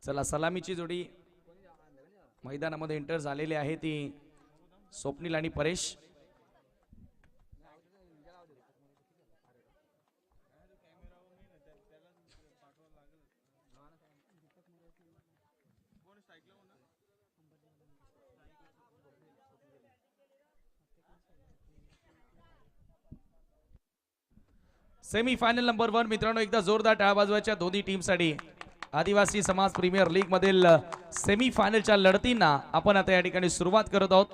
चला सलामीची जोडी मैदानामध्ये एंटर झालेली आहे ती स्वप्नील आणि परेश. सेमीफायनल नंबर 1 मित्रांनो, एकदा जोरदार टाळ्या वाजवायच्या दोन्ही टीमसाठी. आदिवासी समाज प्रीमियर लीग मधील सेमीफायनलच्या लढतींना आपण आता या ठिकाणी सुरुवात करत आहोत.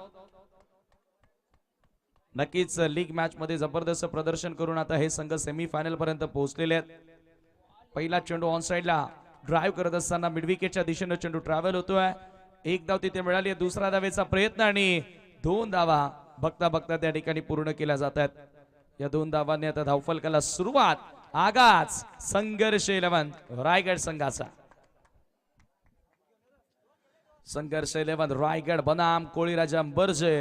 नक्कीच लीग मॅच मध्ये जबरदस्त प्रदर्शन करून आता हे संघ सेमीफायनल पर्यंत पोहोचलेले आहेत. पहिला चेंडू ऑन साइडला ड्राइव्ह करत असताना मिडविकेटच्या दिशेने चेंडू ट्रॅव्हल होतोय. एक धाव तिथे मिळाली. दुसरा धावेचा प्रयत्न आणि 2 धावा बघता बघता त्या ठिकाणी पूर्ण केल्या जात आहेत. या 2 धावांनी आता धावफलकाला सुरुवात. आगाज संघर्ष 11 रायगड संघाचा. संघर्ष 11 रायगड बनाम कोळीराजा बर्जे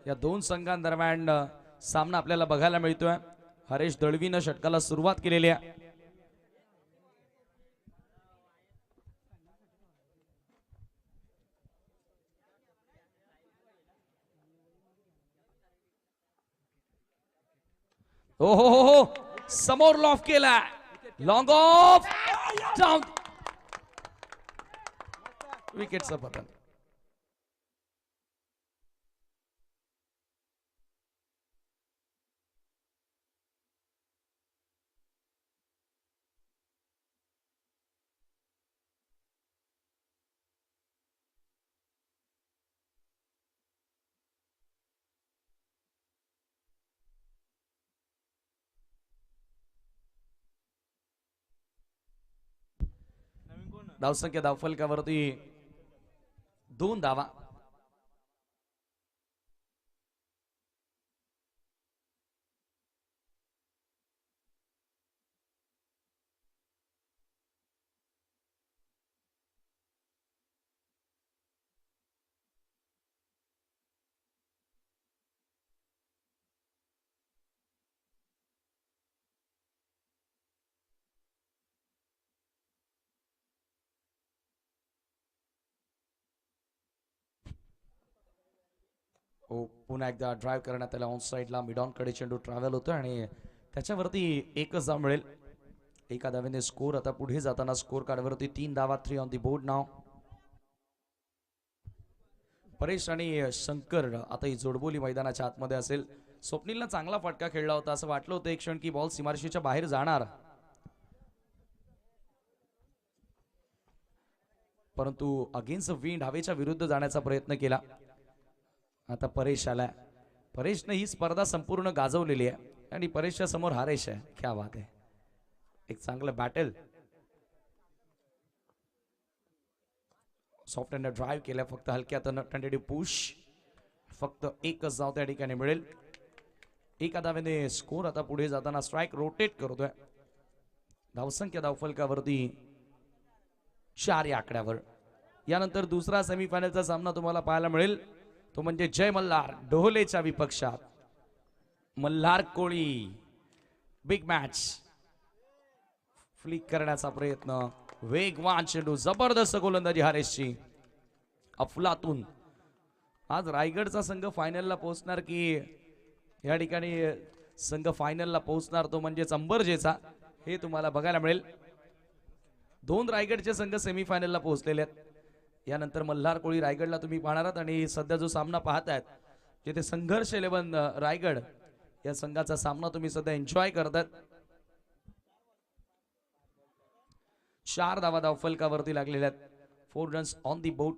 या 2 संघांदरम्यान सामना आपल्याला बघायला मिळतोय. हरेश दळवीनं षटकाला सुरुवात केलेली आहे. हो हो हो हो, समोर लॉफ केला. लॉंग ऑफ डाऊन, विकेटचं पतन. धावसंख्या धावफलकावरती 2 धावा. पुन्हा एकदा ड्राइव्ह करण्यात आला. ऑन साइडला मिड ऑन कडे चेंडू ट्रॅव्हल होतो आणि त्याच्यावरती एकच धाव मिळेल. एका धावेने स्कोर आता पुढे जाताना स्कोर कार्डवरती 3 धावा. 3 ऑन दी बोर्ड नाव. परेश आणि शंकर आता ही जोडबोली मैदानाच्या आतमध्ये असेल. स्वप्नीलला चांगला फटका खेळला होता. असं वाटलं होतं एक क्षण की बॉल सीमारेषेच्या बाहेर जाणार, परंतु अगेन्स्ट विंड हवेच्या विरुद्ध जाण्याचा प्रयत्न केला. आता परेश आलाय. परेशने ही स्पर्धा संपूर्ण गाजवलेली आहे आणि परेशच्या समोर हरेश आहे. क्या बात आहे, एक चांगलं बॅटल. सॉफ्ट हँड ड्राइव्ह केल्या. फक्त हलक्यात टेंटेटिव्ह पुश. फक्त एकच धाव त्या ठिकाणी मिळेल. एका धावेने स्कोर आता पुढे जाताना स्ट्राइक रोटेट करतोय. धावसंख्या धावफलकावरती 4 या आकड्यावर. यानंतर दुसरा सेमीफायनलचा सामना तुम्हाला पाहायला मिळेल. तो म्हणजे जय मल्हार डोहलेच्या विपक्षात Malhar Koli. Big match. Flick करण्याचा प्रयत्न. वेगवान चेंडू. जबरदस्त गोलंदाजी हरेशची. अफलातून. आज रायगडचा संघ फायनलला पोहोचणार की या ठिकाणी संघ फायनलला पोहोचणार तो म्हणजेच अंबरजेचा, हे तुम्हाला बघायला मिळेल. 2 रायगडचे संघ सेमीफायनलला पोहोचलेले आहेत. यानंतर मल्हार कोळी रायगडला तुम्ही पाहणार आहात. आणि सध्या जो सामना पाहतायत जिथे संघर्ष 11 रायगड या संघाचा सामना तुम्ही सध्या एन्जॉय करतात. 4 धावा धावफलकावरती लागलेल्या आहेत. 4 runs on the board.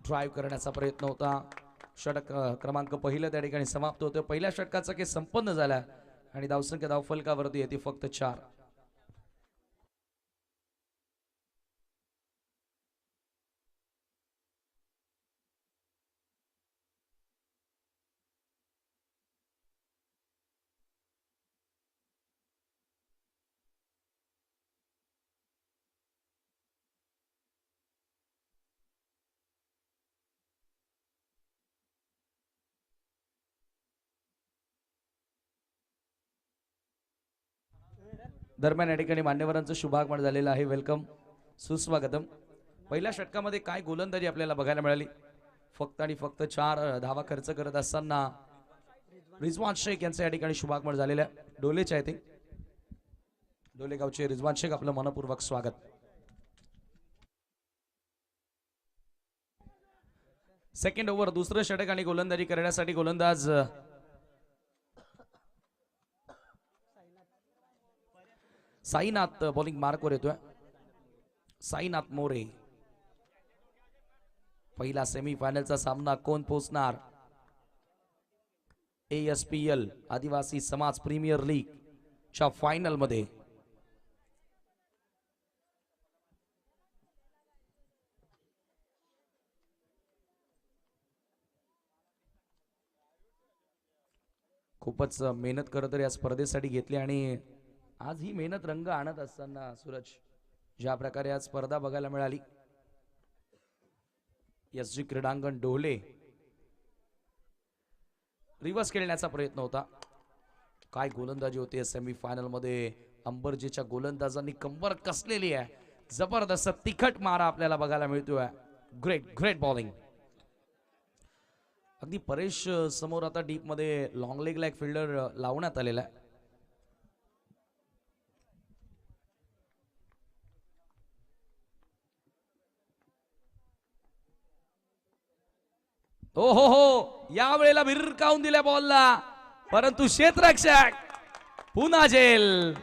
Drive करण्याचा प्रयत्न होता. षटक क्रमांक पहिलं त्या ठिकाणी समाप्त होतं. पहिल्या षटकाचा खेळ संपन्न झाला आणि धावसंख्या धावफलकावरती येते फक्त 4. दरम्यान या ठिकाणी मान्यवरांचं शुभागमन झालेलं आहे. वेलकम, सुस्वागतम. पहिल्या षटकामध्ये काय गोलंदाजी आपल्याला बघायला मिळाली. फक्त आणि फक्त 4 धावा खर्च करत असताना रिजवान शेख यांचं या ठिकाणी शुभागमन झालेलं आहे. डोलेचे आहे ते, डोलेगावचे रिजवान शेख, आपलं मनपूर्वक स्वागत. सेकंड ओव्हर, दुसरं षटक आणि गोलंदाजी करण्यासाठी गोलंदाज साईनाथ बॉलिंग मार्कवर येतोय. साईनाथ मोरे. पहिला सेमीफायनलचा सामना कोण पोहोचणार? ASPL आदिवासी समाज प्रीमियर लीग च्या फायनल मध्ये. खूपच मेहनत करत या स्पर्धेसाठी घेतली आणि आज ही मेहनत रंग आणत असताना सूरज, ज्या प्रकारे आज स्पर्धा बघायला मिळाली. SG क्रीडांगण डोले रिव्हर्स खेळण्याचा प्रयत्न होता. काय गोलंदाजी होती सेमीफायनल मध्ये. अंबरजीच्या गोलंदाजांनी कंबर कसलेली आहे. जबरदस्त तिखट मारा आपल्याला बघायला मिळतोय. Great great bowling. अगदी परेश समोर आता डीप मध्ये लॉंग लेग ला एक फिल्डर लावण्यात आलेला आहे. हो, या वेळेला भिरकावून दिल्या बॉलला, परंतु क्षेत्ररक्षक पुन्हा जेल.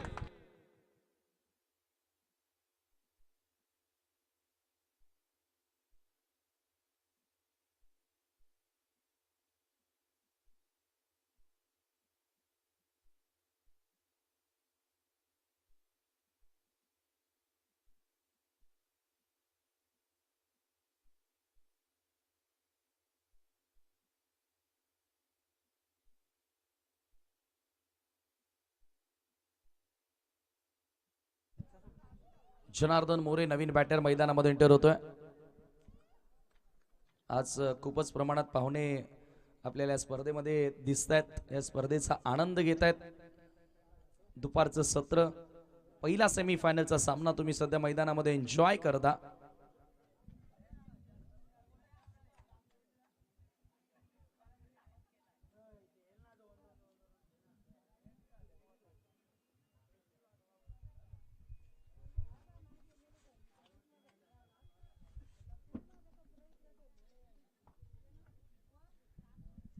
जनार्दन मोरे नवीन बॅटर मैदानामध्ये एंटर होतोय. आज खूपच प्रमाणात पाहुणे आपल्याला या स्पर्धेमध्ये दिसत आहेत. या स्पर्धेचा आनंद घेत आहेत. दुपारचं सत्र, पहिला सेमीफायनलचा सामना तुम्ही सध्या मैदानामध्ये एन्जॉय करता.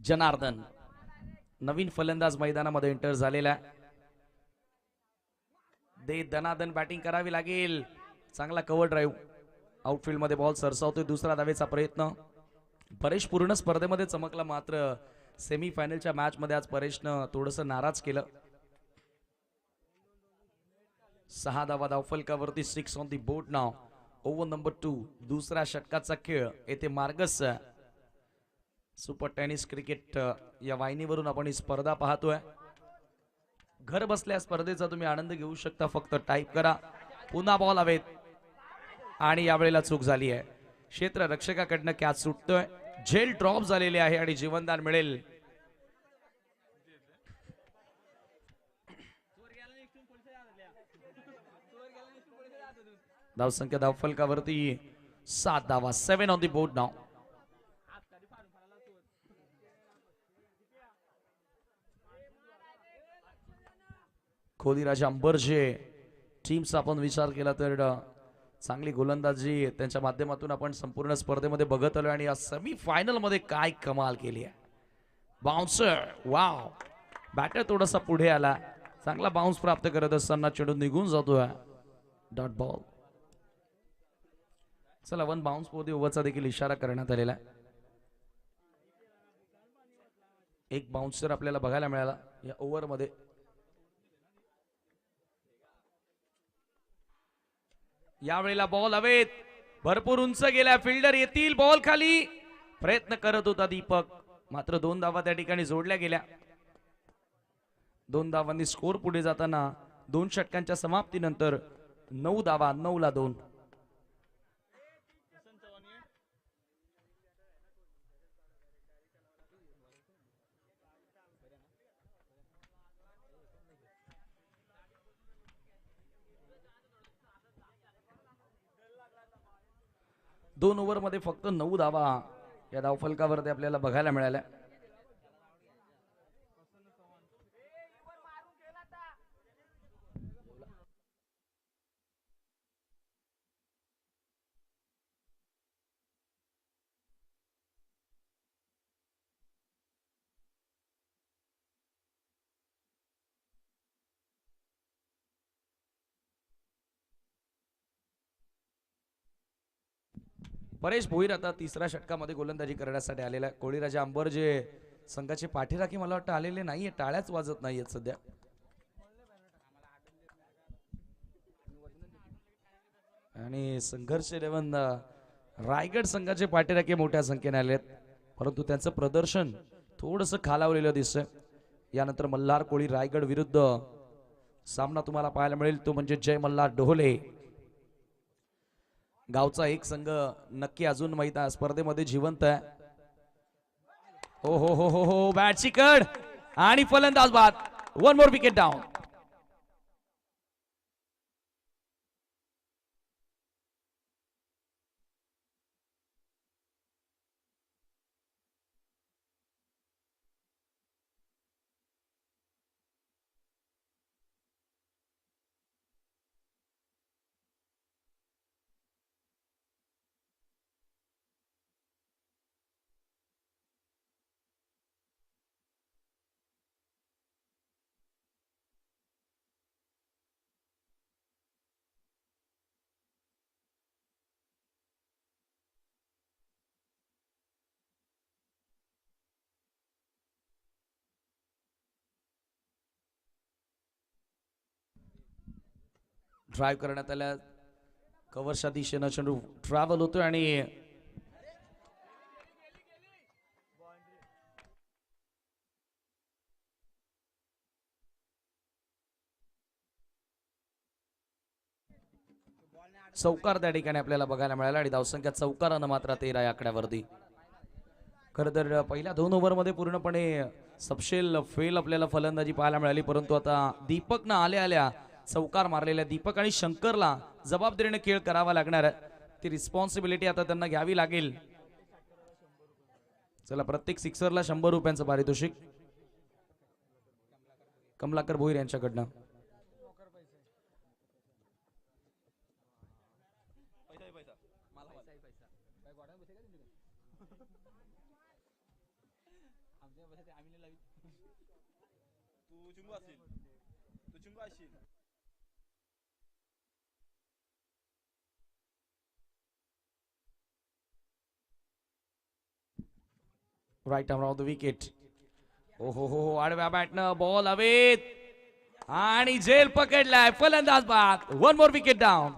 जनार्दन नवीन फलंदाज मैदानामध्ये एंटर झालेला आहे. दे दनादन बॅटिंग करावी लागेल. चांगला कव्हर ड्राईव्ह, आउटफील्ड मध्ये बॉल सरसावतोय. दुसरा धावेचा प्रयत्न. परेश पूर्ण स्पर्धेमध्ये चमकला, मात्र सेमीफायनलच्या मॅच मध्ये आज परेशनं थोडस नाराज केलं. 6 धावा धावफलकावरती. 6 on the board now. Over number 2, दुसऱ्या षटकाचा खेळ येथे मार्गस सुपर टेनिस क्रिकेट या वाहिनीवरून आपण ही स्पर्धा पाहतोय. घर बसल्या स्पर्धेचा तुम्ही आनंद घेऊ शकता. फक्त टाईप करा. पुन्हा बॉल हवेत आणि यावेळेला चूक झाली आहे. क्षेत्र रक्षकाकडनं कॅच सुटतोय. झेल ड्रॉप झालेले आहे आणि जीवनदान मिळेल. धावसंख्या धावफलकावरती 7 धावा. 7 ऑन दी बोर्ड नाव. खोलीराजा अंबरजे टीमचा आपण विचार केला तर चांगली गोलंदाजी त्यांच्या माध्यमातून आपण संपूर्ण स्पर्धेमध्ये बघत आलो. आणि या सेमी फायनल मध्ये काय कमाल केली आहे. Bouncer, wow. बॅटर थोडासा पुढे आला. चांगला बाउन्स प्राप्त करत असताना चेंडू निघून जातोय. Dot ball. चला, 1 बाउन्स मध्ये ओव्हरचा देखील इशारा करण्यात आलेला आहे. एक बाउन्सर आपल्याला बघायला मिळाला या ओव्हर मध्ये. यावेळेला बॉल हवेत, भरपूर उंच गेला. फिल्डर येतील. बॉल खाली. प्रयत्न करत होता दीपक, मात्र 2 धावा त्या ठिकाणी जोडल्या गेल्या. 2 धावांनी स्कोर पुढे जाताना 2 षटकांच्या समाप्तीनंतर 9 धावा. 9 ला 2. 2 ओव्हरमध्ये फक्त 9 धावा या धावफलकावरती आपल्याला बघायला मिळाल्या. परेश भोईर आता तिसऱ्या षटकामध्ये गोलंदाजी करण्यासाठी आलेला. कोळीराजा अंबर जे संघाचे पाठीराखी मला वाटतं आलेले नाहीये, टाळ्याच वाजत नाहीयेत सध्या. आणि संघर्ष 11 रायगड संघाचे पाठीराखे मोठ्या संख्येने आलेत, परंतु त्यांचं प्रदर्शन थोडस खालावलेलं दिसतंय. यानंतर मल्हार कोळी रायगड विरुद्ध सामना तुम्हाला पाहायला मिळेल, तो म्हणजे जय मल्हार डोहले. गावचा एक संघ नक्की अजून मैदान स्पर्धेमध्ये जिवंत आहे. हो हो हो हो हो, बॅटची कड आणि फलंदाज बाद. 1 मोर विकेट डाऊन. ड्राईव्ह करण्यात आल्या, कव्हरच्या दिशेनं चेंडू ट्रॅव्हल होतोय आणि चौकार त्या ठिकाणी आपल्याला बघायला मिळाला आणि धावसंख्या चौकारानं मात्र 13 या आकड्यावरती. खरं तर पहिल्या 2 ओव्हरमध्ये पूर्णपणे सपशेल फेल आपल्याला फलंदाजी पाहायला मिळाली, परंतु आता दीपकनं आल्या चौकार मारलेल्या दीपक आणि शंकरला जबाबदारीने खेळ करावा लागणार आहे. ती रिस्पॉन्सिबिलिटी आता त्यांना घ्यावी लागेल. चला, प्रत्येक सिक्सरला 100 रुपयांचं पारितोषिक कमलाकर भोईर यांच्याकडनं. Right arm off the wicket. ओ हो हो, आडव्या बॅटनं बॉल हवेत आणि झेल पकडलाय, फलंदाज बाद. 1 मोर विकेट डाऊन.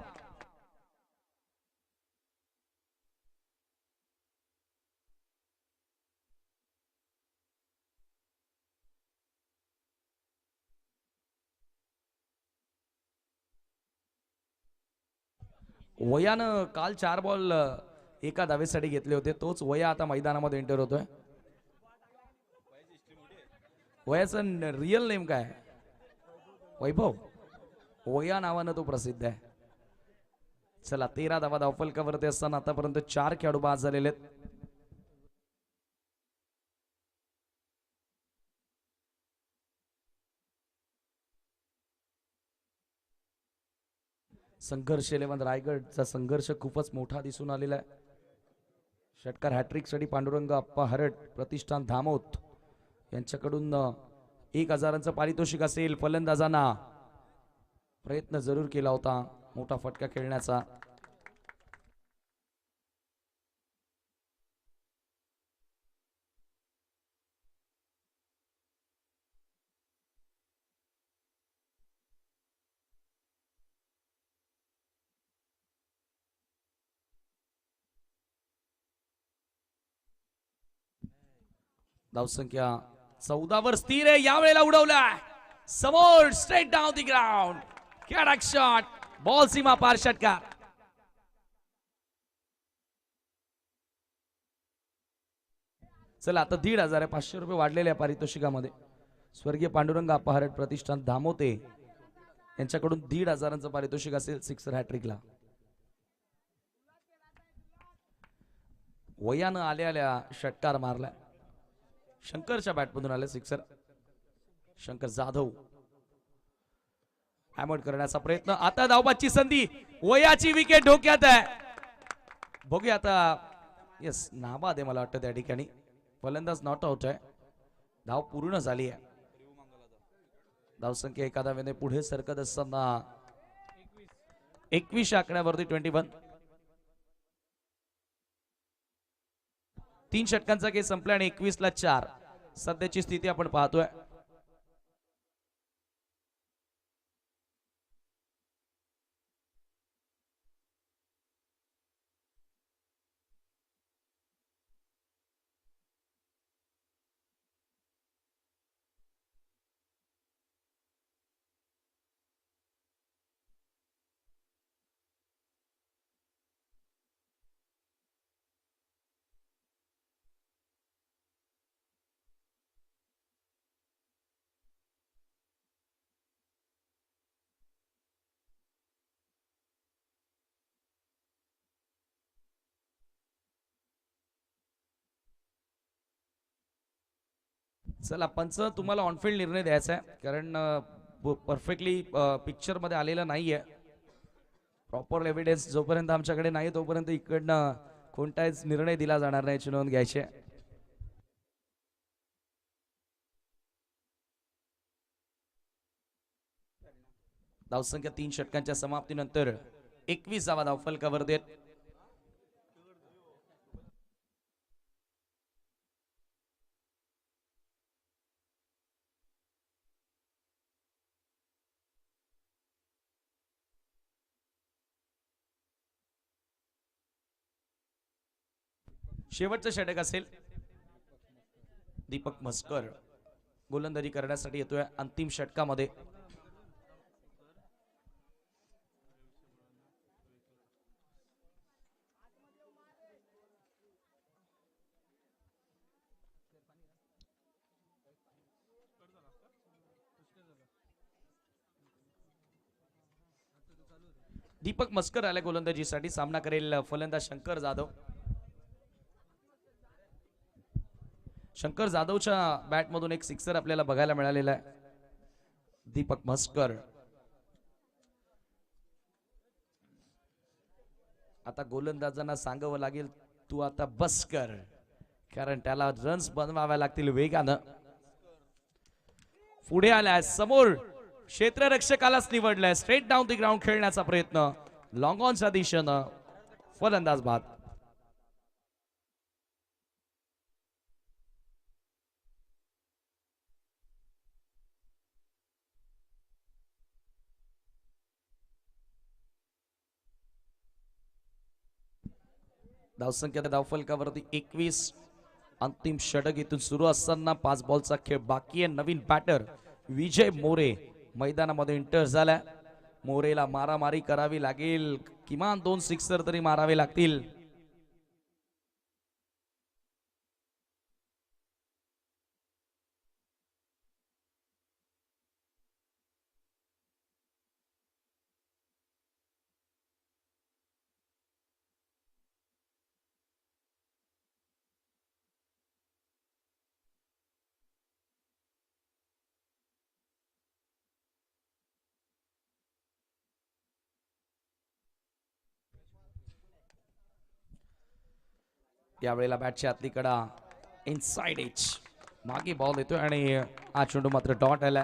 वयानं काल 4 बॉल एका धावेसाठी घेतले होते, तोच वया आता मैदानामध्ये एंटर होतोय. वयाचं रिअल नेम काय? वैभव. वया नावानं तो प्रसिद्ध आहे. चला, 13 धावा धावफलकावरती असताना आतापर्यंत 4 खेळाडू बाद झालेले आहेत. संघर्ष 11 रायगडचा संघर्ष खूपच मोठा दिसून आलेला आहे. षटकार हॅट्रिक साठी पांडुरंग अप्पा हरट प्रतिष्ठान धामोत यांच्याकडून 1000चं पारितोषिक असेल. फलंदाजांना प्रयत्न जरूर केला होता मोठा फटका खेळण्याचा. धावसंख्या 14 वर स्थिर आहे. यावेळेला उडवलाय समोर, स्ट्रेट डाऊन द ग्राउंड. कडक शॉट, बॉल सीमा पार षटकार. चला, आता 1,500 आहे. 500 रुपये वाढलेल्या पारितोषिकामध्ये. स्वर्गीय पांडुरंग अप्पा हरट प्रतिष्ठान धामोते यांच्याकडून 1,500चं पारितोषिक असेल सिक्सर हॅट्रिकला. वयानं आल्या आल्या षटकार मारलाय. शंकरच्या बॅटमधून आले सिक्सर. शंकर जाधव हॅमर करण्याचा प्रयत्न. आता धावबाची संधी. वयाची विकेट डोक्यात आहे. बघूया आता. येस नाबाद आहे मला वाटतं त्या ठिकाणी. फलंदाज नॉट आउट आहे. धाव पूर्ण झाली आहे. धावसंख्या एका धावेने पुढे सरकत असताना 21 आकड्यावरती 21. 3 षटकांचा खेळ संपला आणि 21 ला 4 सध्याची स्थिती आपण पाहतोय. चला पंच तुम्हाला ऑनफिल्ड निर्णय द्यायचा आहे कारण परफेक्टली पिक्चर मध्ये आलेला नाहीये. प्रॉपर एव्हिडन्स जोपर्यंत आमच्याकडे नाही तोपर्यंत इकडनं कोणताच निर्णय दिला जाणार नाही. याची नोंद घ्यायची. धावसंख्या 3 षटकांच्या समाप्तीनंतर 21 धावफलकावर देत शेवटचं षटक असेल. दीपक म्हस्कर गोलंदाजी करण्यासाठी येतोय अंतिम षटकामध्ये. दीपक म्हस्कर आल्या गोलंदाजीसाठी. सामना करेल फलंदाज शंकर जाधव. शंकर जाधवच्या बॅटमधून एक सिक्सर आपल्याला बघायला मिळालेला आहे. दीपक म्हस्कर आता गोलंदाजांना सांगावं लागेल तू आता बस कर कारण त्याला रन्स बनवाव्या लागतील वेगानं. पुढे आलाय समोर क्षेत्ररक्षकालाच निवडलाय. स्ट्रेट डाऊन द ग्राउंड खेळण्याचा प्रयत्न लॉंग ऑनच्या दिशेनं. फलंदाज बाद. धावसंख्या धावफलकावरती 21. अंतिम षटक इथून सुरू असताना 5 बॉलचा खेळ बाकी आहे. नवीन बॅटर विजय मोरे मैदानामध्ये एंटर झाला. मोरेला मारामारी करावी लागेल. किमान 2 सिक्सर तरी मारावे लागतील. यावेळेला बॅटच्या आतली कडा इनसाइड एज मागे बॉल येतोय आणि हा चेंडू मात्र डॉट आला.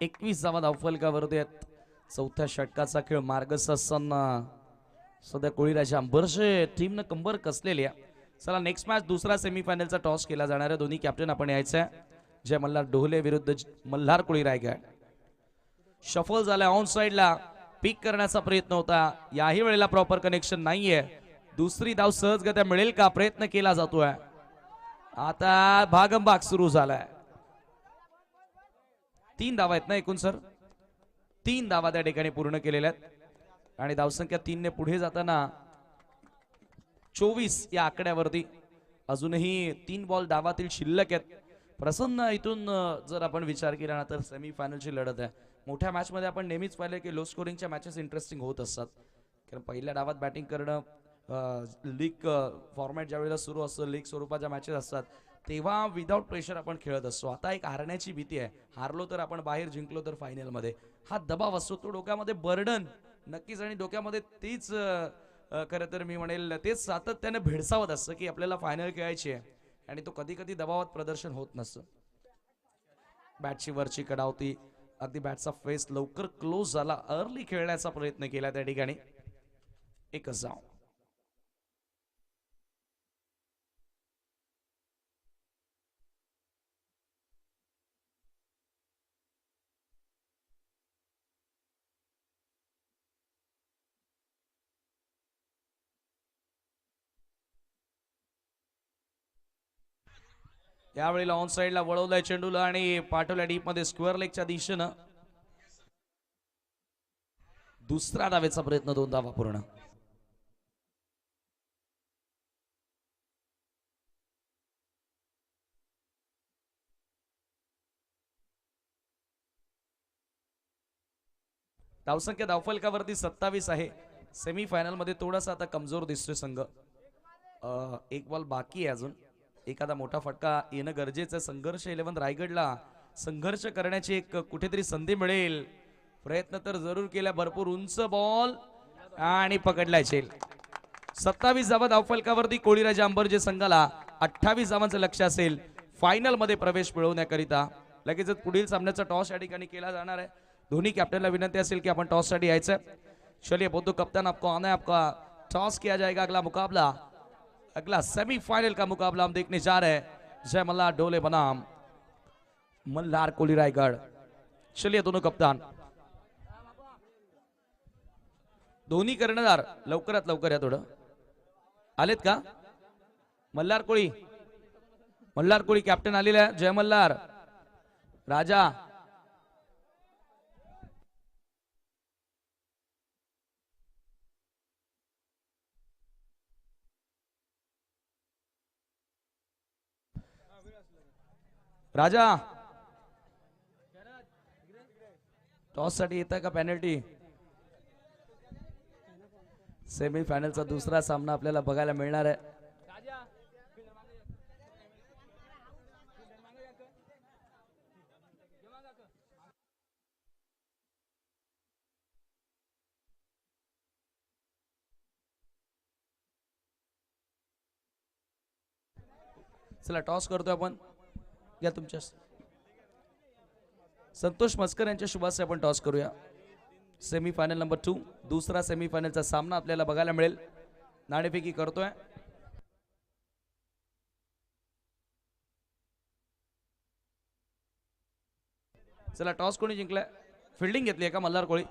21 धावफलकावरती आहेत. चौथ्या षटकाचा खेळ मार्गस्थ असताना सध्या कोळीराजा अंबरशे टीमनं कंबर कसलेली आहे. चला नेक्स्ट मॅच दुसरा सेमीफायनलचा टॉस केला जाणार आहे. दोन्ही कॅप्टन आपण यायचं आहे. जय मल्हार डोहले विरुद्ध मल्हार कोळी रायगड. शफल झाला ऑन साइडला. पिक करण्याचा प्रयत्न होता. याही वेळेला प्रॉपर कनेक्शन नाहीये. दुसरी धाव सहजगत्या मिळेल का प्रयत्न केला जातोय. आता भागमभाग सुरू झालाय. 3 धावा आहेत ना एकूण सर. 3 धावा त्या ठिकाणी पूर्ण केलेल्या आहेत आणि धावसंख्या 3 ने पुढे जाताना 24 या आकड्यावरती अजूनही 3 बॉल डावातील शिल्लक आहेत. प्रसन्न इथून जर आपण विचार केला ना तर सेमीफायनलची लढत आहे. मोठ्या मॅच मध्ये आपण नेहमीच पाहिलं की लो स्कोरिंगच्या मॅचेस इंटरेस्टिंग होत असतात कारण पहिल्या डावात बॅटिंग करणं लीग फॉर्मॅट ज्या वेळेला सुरू असतं, लीग स्वरूपाच्या मॅचेस असतात, तेव्हा विदाऊट प्रेशर आपण खेळत असतो. आता एक हारण्याची भीती आहे, हारलो तर आपण बाहेर, जिंकलो तर फायनलमध्ये, हा दबाव असतो. तो डोक्यामध्ये बर्डन नक्कीच, आणि डोक्यामध्ये तीच खरं तर मी म्हणेल तेच सातत्याने भेडसावत असतं की आपल्याला फायनल खेळायची आहे, आणि तो कधी कधी दबावात प्रदर्शन होत नसतं. बॅटची वरची कडावती, अगदी बॅटचा फेस लवकर क्लोज झाला, अर्ली खेळण्याचा प्रयत्न केला त्या ठिकाणी. एकच जाव. यावेळेला ऑन साइडला वळवलाय चेंडूला आणि पाठवल्या डीप मध्ये स्क्वेअर लेगच्या दिशेनं. दुसरा धावेचा प्रयत्न, 2 धावा पूर्ण. धावसंख्या धावफलकावरती 27 आहे. सेमी फायनल मध्ये थोडासा आता कमजोर दिसतोय संघ. एक बॉल बाकी आहे अजून, एखादा मोठा फटका येणं गरजेचं आहे. संघर्ष 11 रायगडला संघर्ष करण्याची एक कुठेतरी संधी मिळेल, प्रयत्न तर जरूर केला. भरपूर उंच बॉल आणि पकडलाय चेल. 27 धावा धावफलकावरती कोळीराजा अंबर्जे संघाला 28 धावांचं लक्ष असेल फायनल मध्ये प्रवेश मिळवण्याकरिता. लगेचच पुढील सामन्याचा टॉस या ठिकाणी केला जाणार आहे. दोन्ही कॅप्टनला विनंती असेल की आपण टॉस साठी यायचं. चलिए बोधो कप्तान, आपको आना है, आपका टॉस किया जाएगा. अगला मुकाबला, अगला सेमीफाइनल का मुकाबला हम देखने जा रहे हैं. जय मल्हार डोले बनाम मल्हार कोली रायगढ़. चलिए दोनों कप्तान, दोन्ही कर्णधार लवकरात लवकर या. थोडं आलेत का? मल्हार कोळी कॅप्टन आलेले आहे. जय मल्हार. राजा, राजा टॉस साठी येत आहे का? पेनल्टी. सेमीफायनलचा दुसरा सामना आपल्याला बघायला मिळणार आहे. चला टॉस करतोय आपण. या तुमच्या संतोष मस्कर यांच्या शुभाचे आपण टॉस करूया. सेमीफायनल नंबर 2, दुसरा सेमीफायनलचा सामना आपल्याला बघायला मिळेल. नाणेफेकी करतोय. चला टॉस कोणी जिंकलाय? फिल्डिंग घेतली आहे का? मल्हार कोळी.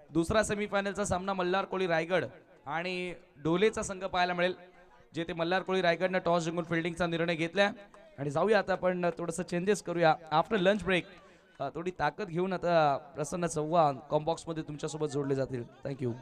दुसरा सेमीफायनलचा सामना मल्हार कोळी रायगड आणि डोलेचा संघ पाहायला मिळेल, जे ते मल्हार कोळी रायगडनं टॉस जिंकून फिल्डिंगचा निर्णय घेतलाय. आणि जाऊया आता आपण थोडंसं चेंजेस करूया आफ्टर लंच ब्रेक. थोडी ताकद घेऊन आता प्रसन्न चव्हाण कॉम्बॉक्स मध्ये तुमच्यासोबत जोडले जातील. थँक्यू.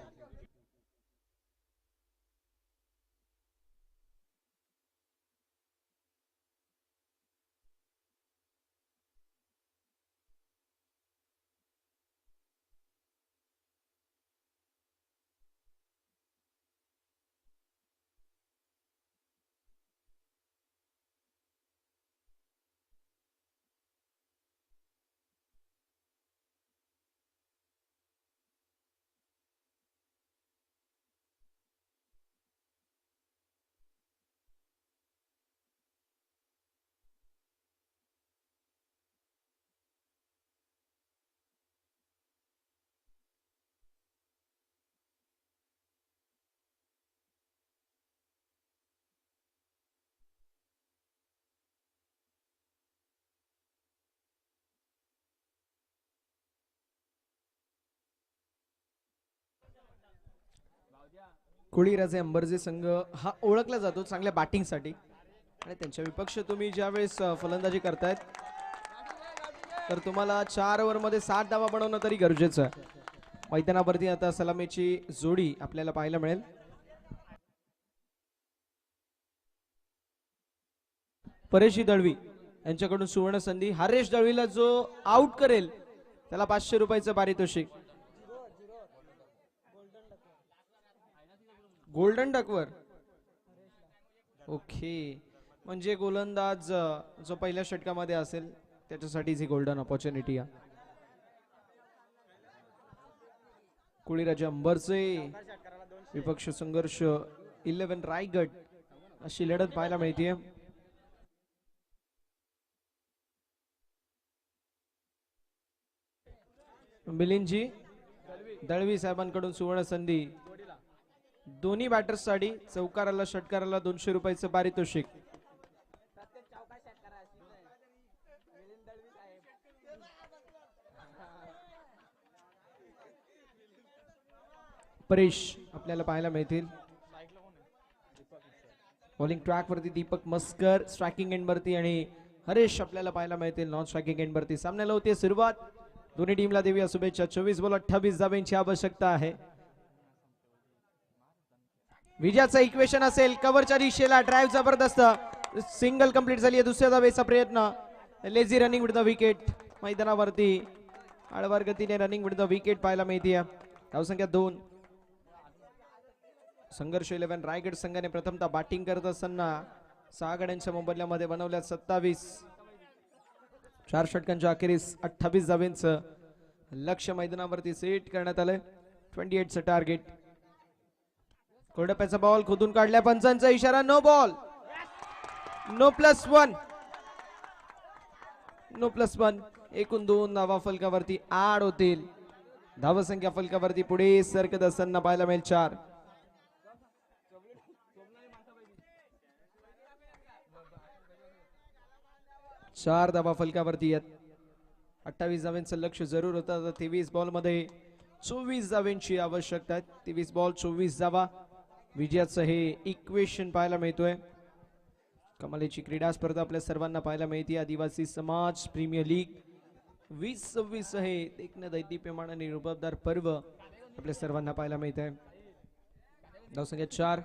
कोळीराजे अंबर्जे संघ हा ओळखला जातो चांगल्या बॅटिंगसाठी, आणि त्यांच्या विपक्ष तुम्ही ज्यावेळेस फलंदाजी करतायत तर तुम्हाला 4 ओव्हरमध्ये 7 धावा बनवणं तरी गरजेचं आहे. मैदानावरती आता सलामीची जोडी आपल्याला पाहायला मिळेल. परेशी दळवी यांच्याकडून सुवर्ण संधी. हरेश दळवीला जो आउट करेल त्याला 500 रुपयाचं पारितोषिक. गोल्डन डकवर ओके, म्हणजे गोलंदाज जो पहिल्या षटकामध्ये असेल त्याच्यासाठीच ही गोल्डन ऑपॉर्च्युनिटी आहे. कुळीराजा अंबरचे विपक्ष संघर्ष 11 रायगड अशी लढत पाहायला मिळते. मिलिंदजी दळवी साहेबांकडून सुवर्ण संधी. दोन्ही बॅटर्ससाठी चौकाराला षटकाराला 200 रुपयाचं पारितोषिक. परेश आपल्याला पाहायला मिळतील. बॉलिंग ट्रॅक वरती दीपक मस्कर, स्ट्रायकिंग एंड वरती आणि हरेश आपल्याला पाहायला मिळतील नॉन स्ट्रायकिंग एंड वरती. सामन्याला होती सुरुवात. दोन्ही टीमला देऊया शुभेच्छा. 24 बॉल 28 धाब्यांची आवश्यकता आहे. विजयाचं इक्वेशन असेल कव्हरच्या दिशेला. ड्राईव्ह जबरदस्त, सिंगल कंप्लीट झाली आहे. दुसऱ्या धावेचा प्रयत्न. Lazy running with the wicket. मैदानावरती आडवार गतीने रनिंग विथ द विकेट पाहायला मिळते. धावसंख्या 2. संघर्ष 11 रायगड संघाने प्रथमतः बॅटिंग करत असताना 6 गड्यांच्या मोबदल्यामध्ये बनवल्या 27. 4 षटकांच्या अखेरीस 28 धावेंचं लक्ष मैदानावरती सेट करण्यात आलंय. 28 चं टार्गेट. कोरडप्याचा बॉल खोदून काढल्या. पंचांचा इशारा. No ball, no +1, no +1. एकूण 2 धावा फलकावरती आड होतील. धावसंख्या फलकावरती पुढे सरकत असताना पाहायला मिळेल 4. 4 धावा फलकावरती आहेत. 28 धावांचं लक्ष जरूर होतं. 23 बॉल मध्ये 24 धावांची आवश्यकता आहे. 23 बॉल 24 धावा. विजयाचं हे इक्वेशन पाहायला मिळतोय. कमालीची क्रीडा स्पर्धा आपल्या सर्वांना पाहायला मिळते. आदिवासी समाज प्रीमियर लीग 2026 हे देखणं दैदिप्यमान आणि रुबाबदार पर्व आपल्या सर्वांना पाहायला मिळत आहे. धावसंख्या 4.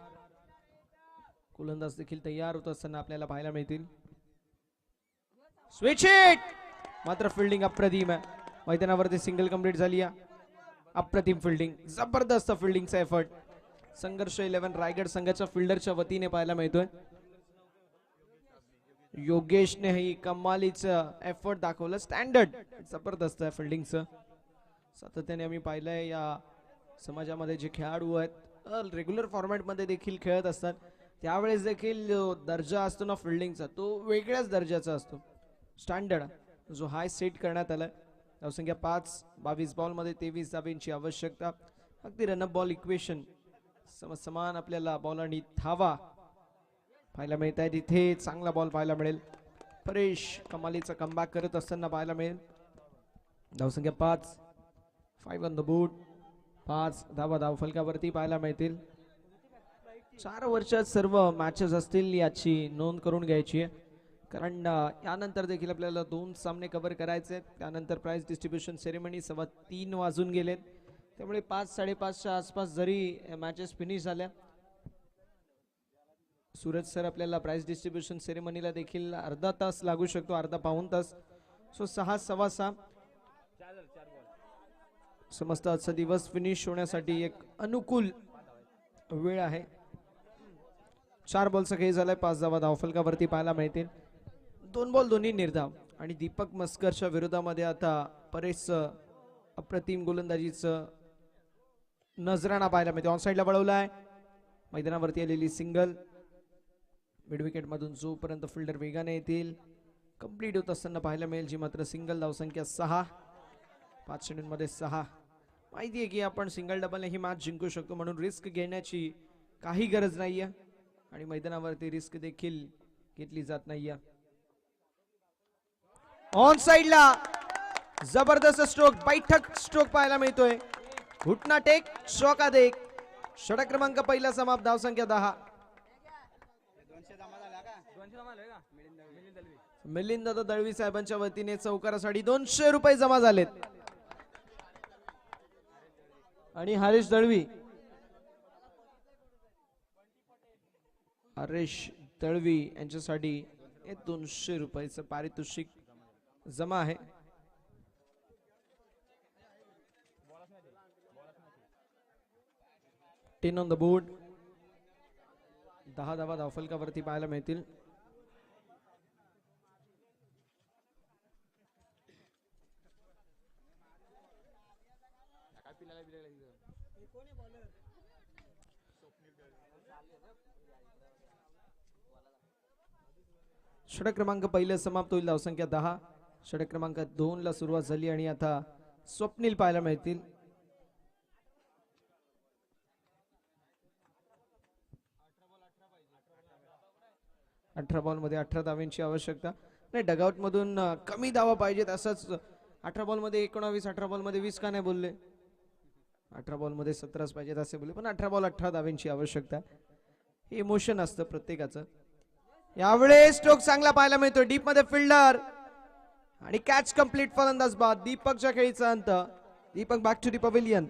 गोलंदाज देखील तयार होत असताना आपल्याला पाहायला मिळतील. स्विच हिट, मात्र फिल्डिंग अप्रतिम आहे. मैदानावरती सिंगल कंप्लीट झाली आहे. अप्रतिम फिल्डिंग, जबरदस्त फिल्डिंगचा एफर्ट संघर्ष 11 रायगड संघाच्या फिल्डरच्या वतीने पाहायला मिळतोय. योगेशने ही कमालीचं एफर्ट दाखवलं. स्टँडर्ड जबरदस्त आहे फिल्डिंगचं. सातत्याने आम्ही पाहिलंय या समाजामध्ये जे खेळाडू आहेत रेग्युलर फॉर्मॅटमध्ये देखील खेळत असतात, त्यावेळेस देखील दर्जा असतो ना फिल्डिंगचा, तो वेगळ्याच दर्जाचा असतो. स्टँडर्ड जो हाय सेट करण्यात आलाय. धावसंख्या 5. 22 बॉलमध्ये 23 धावांची आवश्यकता. अगदी रनअप बॉल इक्वेशन समान आपल्याला बॉल आणि धावा पाहायला मिळत आहे. तिथे चांगला बॉल पाहायला मिळेल. परेश कमालीचा कमबॅक करत असताना पाहायला मिळेल. धावसंख्या 5. 5 ऑन द बोर्ड. 5 धावा धावफलकावरती पाहायला मिळतील. 4 वर्षात सर्व मॅचेस असतील याची नोंद करून घ्यायची आहे, कारण यानंतर देखील आपल्याला 2 सामने कव्हर करायचे आहेत. त्यानंतर प्राइज डिस्ट्रीब्युशन सेरेमनी 3:15 वाजून गेलेत. त्यामुळे 5-5:30च्या आसपास जरी मॅचेस फिनिश झाल्या, सूरज सर आपल्याला प्राइज डिस्ट्रीब्युशन सेरेमनीला देखील अर्धा तास लागू शकतो, अर्धा पाऊण तास. सो 6 सव्वा 6 समस्त आजचा दिवस फिनिश होण्यासाठी एक अनुकूल वेळ आहे. 4 बॉलचा खेळ झालाय. 5 धावा धावफलकावरती पाहायला मिळतील. 2 बॉल दोन्ही निर्धाव. आणि दीपक मस्करच्या विरोधामध्ये आता परेश अप्रतिम गोलंदाजीचं नजराणा पाहायला मिळते. ऑन साईडला वळवलाय. मैदानावरती आलेली सिंगल. मिड विकेट मधून जोपर्यंत फिल्डर वेगाने येतील कंप्लीट होत असताना पाहायला मिळेल जी मात्र सिंगल. धावसंख्या 6. 5 चेंडूंमध्ये 6. माहिती आहे की आपण सिंगल डबलने ही मॅच जिंकू शकतो, म्हणून रिस्क घेण्याची काही गरज नाहीये आणि मैदानावरती रिस्क देखील घेतली जात नाहीये. ऑन साइडला जबरदस्त स्ट्रोक, बैठक स्ट्रोक पाहायला मिळतोय. घुटना टेक, स्ट्रोक आदेक. षटक क्रमांक पहिला समाप्त. धावसंख्या 10. मिलिंद दळवी साहेबांच्या वतीने चौकारासाठी 200 रुपये जमा झालेत. आणि हरीश दळवी, यांच्यासाठी 200 रुपयाचं पारितोषिक जमा आहे. Ten on the board. 10 धावा धावफलकावरती पाहायला मिळतील. षटक क्रमांक पहिले समाप्त होईल. धावसंख्या 10. षटक क्रमांक 2 ला सुरुवात झाली आणि आता स्वप्नील पाहायला मिळतील. अठरा बॉल मध्ये 18 धावांची आवश्यकता नाही. डगआउट मधून कमी धावा पाहिजेत असंच 18 बॉल मध्ये 19, 18 बॉल मध्ये 20 का नाही बोलले. 18 बॉल मध्ये 17 पाहिजेत असे बोलले, पण 18 बॉल 18 धावांची आवश्यकता. हे इमोशन असतं प्रत्येकाचं. यावेळेस स्ट्रोक चांगला पाहायला मिळतो डीप मध्ये फिल्डर आणि कॅच कंप्लीट. फलंदाज बाद. दीपकच्या खेळीचा अंत. Deepak back to the pavilion.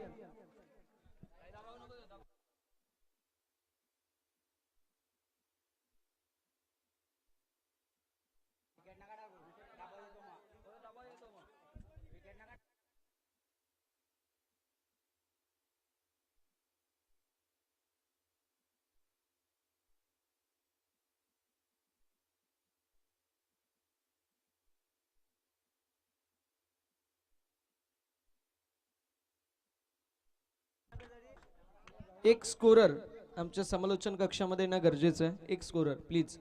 एक स्कोरर आमच्या समालोचन कक्षामध्ये येणं गरजेचं आहे. एक स्कोरर प्लीज.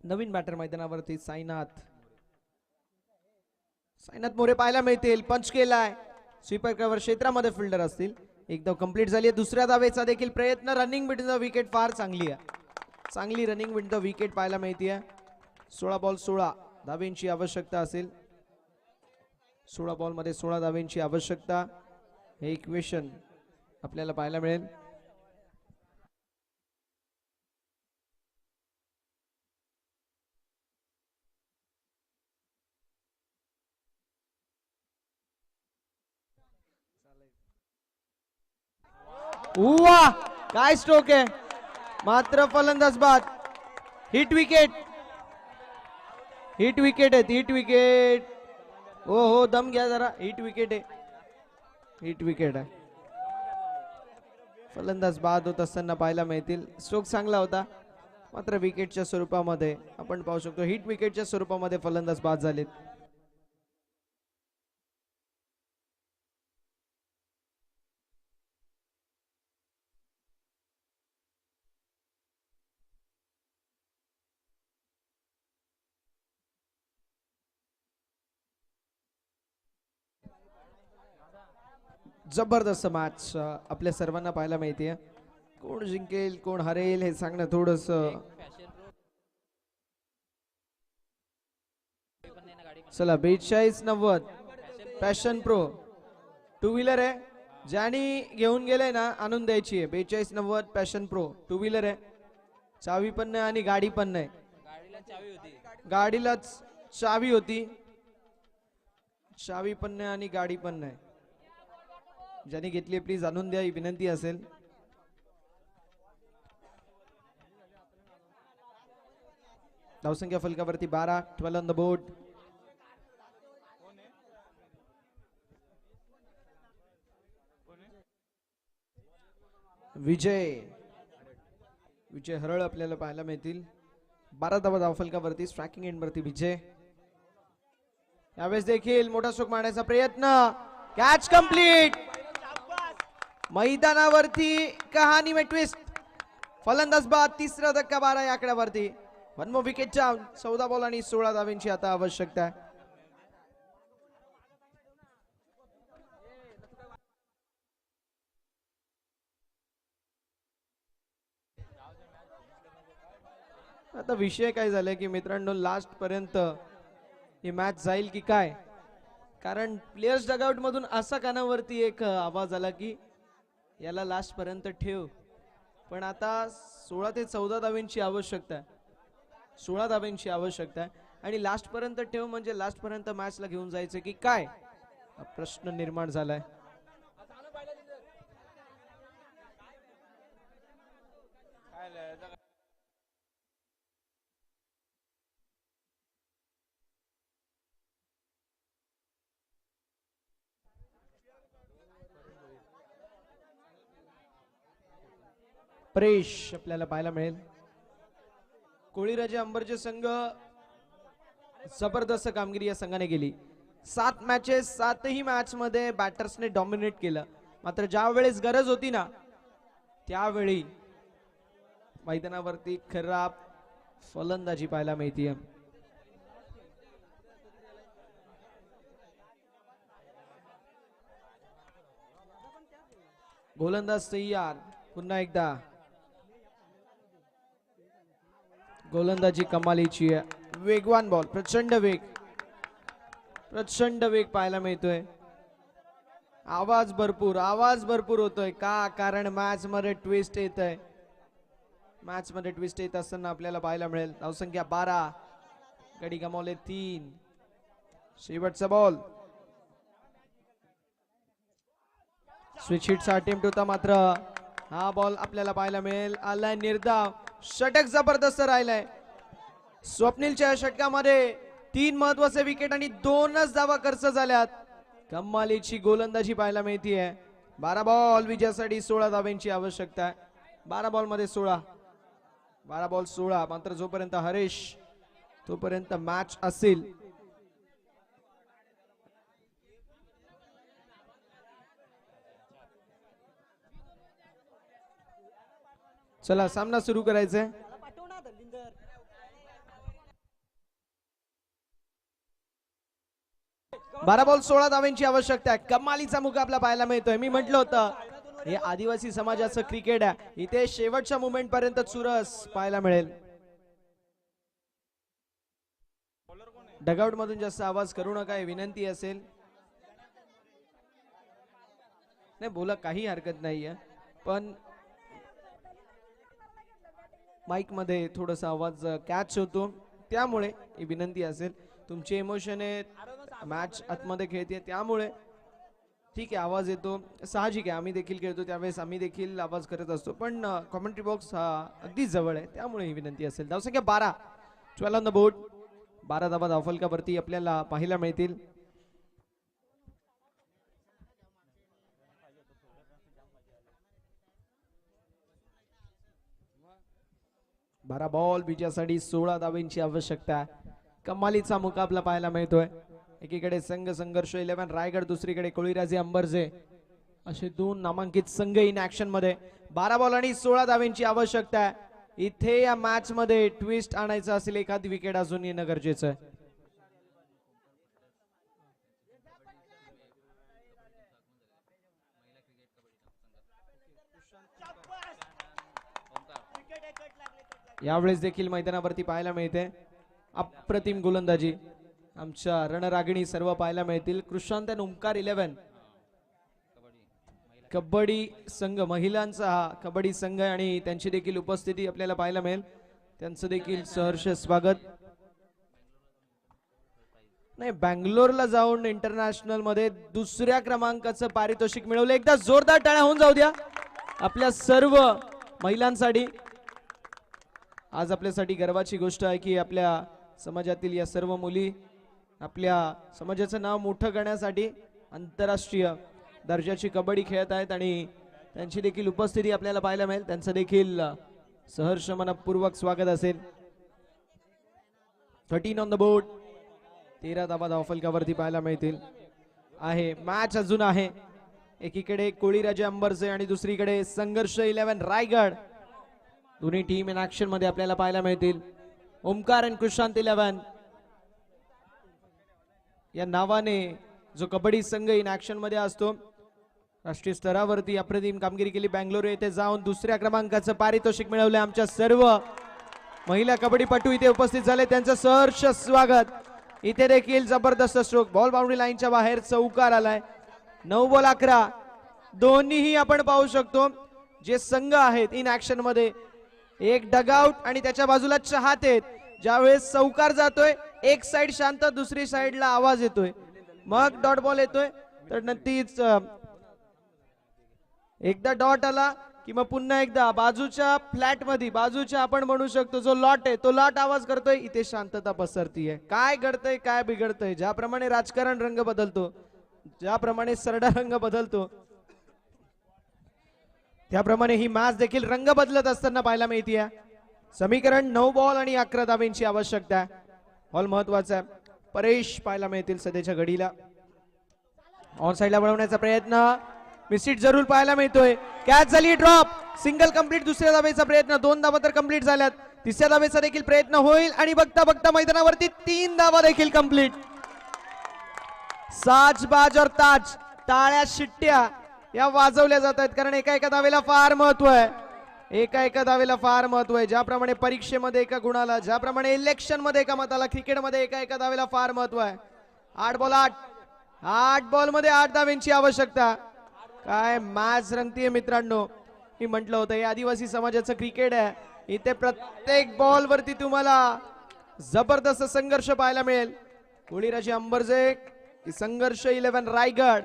नवीन बॅटर मैदानावरती साईनाथ मोरे पाहायला मिळतील. पंच केलाय. स्वीपर कव्हर क्षेत्रामध्ये फिल्डर असतील. एक धाव कंप्लीट झाली आहे. दुसऱ्या धावेचा देखील प्रयत्न. रनिंग बिटवीन द विकेट फार चांगली आहे. चांगली रनिंग बिटवीन द विकेट पाहायला मिळते. 16 बॉल 16 धावेंची आवश्यकता असेल. 16 बॉल मध्ये 16 धावेंची आवश्यकता. हे इक्वेशन आपल्याला पाहायला मिळेल. वाह काय स्ट्रोक आहे. मात्र फलंदाज बाद. Hit wicket. हिट विकेट आहे. Hit wicket. हो दम घ्या जरा. हिट विकेट आहे. हिट विकेट आहे. फलंदाज बाद होत असताना पाहायला मिळतील. स्ट्रोक चांगला होता मात्र विकेटच्या स्वरूपामध्ये आपण पाहू शकतो. हिट विकेटच्या स्वरूपामध्ये फलंदाज बाद झालेत. जबरदस्त मॅच आपल्या सर्वांना पाहायला मिळते. कोण जिंकेल कोण हरेल हे सांगणं थोडस. चला 42-90 पॅशन प्रो टू व्हीलर आहे. ज्यानी घेऊन गेले ना आणून द्यायची आहे. 42-90 पॅशन प्रो टू व्हीलर आहे. चावी पण नाही आणि गाडी पण नाही. गाडीलाच चावी होती. चावी पण नाही आणि गाडी पण नाही. ज्यांनी घेतली प्लीज आणून द्या ही विनंती असेल. धावसंख्या फलकावरती 12. 12 ऑन द बोर्ड. विजय हरळ आपल्याला पाहायला मिळतील. 12 धावा धावफलकावरती. स्ट्रायकिंग एंड वरती विजय. यावेळेस देखील मोठा स्ट्रोक मारण्याचा प्रयत्न. Catch complete. मैदानावरती कहाणी में ट्विस्ट. फलंदाज बाद. तिसरा धक्का 12 या आकड्यावरती. One more wicket down. 14 ball आणि 16 धावांची आता आवश्यकता आहे. आता विषय काय झालाय की मित्रांनो लास्ट पर्यंत ही मॅच जाईल की काय कारण प्लेयर्स डगआउट मधून असा कानावरती एक आवाज आला की याला लास्ट पर्यंत ठेव. पण आता 16 ते 14 धाव्यांची आवश्यकता आहे. 16 धाव्यांची आवश्यकता आहे आणि लास्ट पर्यंत ठेव म्हणजे लास्ट पर्यंत मॅचला घेऊन जायचं की काय, हा प्रश्न निर्माण झालाय. प्रेश आपल्याला पाहायला मिळेल. कोळीराजे अंबरचे संघ जबरदस्त कामगिरी या संघाने केली. 7 मॅचेस 7ही मॅच मध्ये बॅटर्सने डॉमिनेट केलं. मात्र ज्या वेळेस गरज होती ना त्यावेळी मैदानावरती खराब फलंदाजी पाहायला मिळते. गोलंदाज तयार. पुन्हा एकदा गोलंदाजी कमालीची आहे. वेगवान बॉल, प्रचंड वेग पाहायला मिळतोय. आवाज भरपूर होतोय का, कारण मॅच मध्ये ट्विस्ट येत आहे. मॅच मध्ये ट्विस्ट येत असताना आपल्याला पाहायला मिळेल. धावसंख्या 12, गडी गमावले 3. शेवटचा बॉल. स्विच हिटचा अटेम्प्ट होता मात्र हा बॉल आपल्याला पाहायला मिळेल. आलाय निर्धाव. षटक जबरदस्त राहिलाय. स्वप्नीलच्या षटकामध्ये 3 महत्वाचे विकेट आणि 2च धावा खर्च झाल्यात. कमालीची गोलंदाजी पाहायला मिळतीये. 12 बॉल विजयासाठी 16 धाव्यांची आवश्यकता आहे. 12 बॉल मध्ये 16, 12 बॉल 16. मात्र जोपर्यंत हरेश तोपर्यंत मॅच असेल. चला सामना सुरू करायचा आहे. 12 बॉल 16 धाव्यांची आवश्यकता आहे. कमालीचा मुकाबला पाहायला मिळतोय. मी म्हटलं होतं हे आदिवासी समाजाचं क्रिकेट आहे. इथे शेवटच्या मोमेंट पर्यंत चुरस पाहायला मिळेल. डगआउट मधून जास्त आवाज करू नका ही विनंती असेल. नाही बोला, काही हरकत नाहीये, पण माईक मध्ये थोडासा आवाज कॅच होतो त्यामुळे ही विनंती असेल. तुमचे इमोशन आहेत, मॅच आतमध्ये खेळते त्यामुळे ठीक आहे आवाज येतो, साहजिक आहे. आम्ही देखील खेळतो त्यावेळेस आम्ही देखील आवाज करत असतो, पण कॉमेंट्री बॉक्स हा अगदी जवळ आहे त्यामुळे ही विनंती असेल. धावसंख्या 12, 12 ऑन द बोर्ड. 12 धावा धावफलकावरती आपल्याला पाहायला मिळतील. बारा बॉल विजयासाठी 16 धावांची आवश्यकता. कमालीचा मुकाबला पाहायला मिळतोय. एकीकडे संघ संघर्ष 11 रायगड, दुसरीकडे कोळीराजे अंबरजे असे 2 नामांकित संघ इन ऍक्शन मध्ये. 12 बॉल आणि 16 धावांची आवश्यकता आहे. इथे या मॅच मध्ये ट्विस्ट आणायचं असेल, एखादी विकेट अजून येणं गरजेचं आहे. यावेळेस देखील मैदानावरती पाहायला मिळते अप्रतिम गोलंदाजी. आमच्या रणरागिणी सर्व पाहायला मिळतील. कृषांत आणि ओमकार 11 कबड्डी संघ, महिलांचा हा कबड्डी संघ आणि त्यांची देखील उपस्थिती आपल्याला पाहायला मिळेल. त्यांचं देखील सहर्ष स्वागत. नाही, बँगलोरला जाऊन इंटरनॅशनल मध्ये 2ऱ्या क्रमांकाचं पारितोषिक मिळवलं. एकदा जोरदार टाळ्या होऊन जाऊ द्या आपल्या सर्व महिलांसाठी. आज आपल्यासाठी गर्वाची गोष्ट आहे की आपल्या समाजातील या सर्व मुली आपल्या समाजाचं नाव मोठं करण्यासाठी आंतरराष्ट्रीय दर्जाची कबड्डी खेळत आहेत आणि त्यांची देखील उपस्थिती आपल्याला पाहायला मिळेल. त्यांचं देखील सहर्ष मनपूर्वक स्वागत असेल. 13 ऑन द बोर्ड. 13 धावा धावफलकावरती पाहायला मिळतील. आहे मॅच अजून आहे. एकीकडे कोळीराजे अंबरजे आणि दुसरीकडे संघर्ष 11 रायगड. दोन्ही टीम इन ऍक्शन मध्ये आपल्याला पाहायला मिळतील. ओमकार आणि कृषांत 11 या नावाने जो कबड्डी संघ इन ऍक्शन मध्ये असतो, राष्ट्रीय स्तरावरती अप्रतिम कामगिरी केली. बँगलोर येथे जाऊन 2ऱ्या क्रमांकाचं पारितोषिक मिळवले. आमच्या सर्व महिला कबड्डीपटू इथे उपस्थित झाले, त्यांचं सहर्ष स्वागत. इथे देखील जबरदस्त स्ट्रोक, बॉल बाउंड्री लाईनच्या बाहेर चौकार आलाय. 9 बॉल 11. दोन्हीही आपण पाहू शकतो जे संघ आहेत इन ऍक्शन मध्ये, एक डगआउट आणि त्याच्या बाजूला चाहते. ज्यावेळेस चौकार जातोय एक साइड शांत, दुसरी साइडला आवाज येतोय, मग डॉट बॉल येतोय. तर नक्कीच एकदा डॉट आला कि मग पुन्हा एकदा बाजूच्या फ्लॅट मध्ये, बाजूच्या आपण म्हणू शकतो जो लॉट आहे तो लॉट आवाज करतोय. इथे शांतता पसरतीये. काय घडतंय, काय बिघडतंय, ज्याप्रमाणे राजकारण रंग बदलतो, ज्याप्रमाणे सरडा रंग बदलतो, त्याप्रमाणे ही मॅच देखील रंग बदलत असताना पाहायला मिळतीये. समीकरण 9 बॉल आणि 11 धाब्यांची आवश्यकता आहे. बॉल महत्वाचा आहे. परेश पाहायला मिळतील सध्याच्या घडीला. ऑन साइडला वळवण्याचा प्रयत्न, मिस्टेक जरूर पाहायला मिळतोय. कॅच झाली, ड्रॉप, सिंगल कंप्लीट. दुसऱ्या धावेचा प्रयत्न, 2 धावा तर कंप्लीट झाल्यात. तिसऱ्या धावेचा देखील प्रयत्न होईल आणि बघता बघता मैदानावरती 3 धावा देखील कंप्लीट. साजबाज और ताज, टाळ्या शिट्ट्या या वाजवल्या जात आहेत, कारण एका एका धावेला फार महत्व आहे. एका एका धावेला फार महत्व आहे. ज्याप्रमाणे परीक्षेमध्ये एका गुणाला, ज्याप्रमाणे इलेक्शन मध्ये एका मताला, क्रिकेटमध्ये एका एका धावेला फार महत्व आहे. 8 बॉल 8. 8 बॉल मध्ये 8 धाव्यांची आवश्यकता. काय मॅच रंगतीये मित्रांनो. मी म्हंटल होतं हे आदिवासी समाजाचं क्रिकेट आहे. इथे प्रत्येक बॉल वरती तुम्हाला जबरदस्त संघर्ष पाहायला मिळेल. कोळीराजे अंबरजे, संघर्ष 11 रायगड,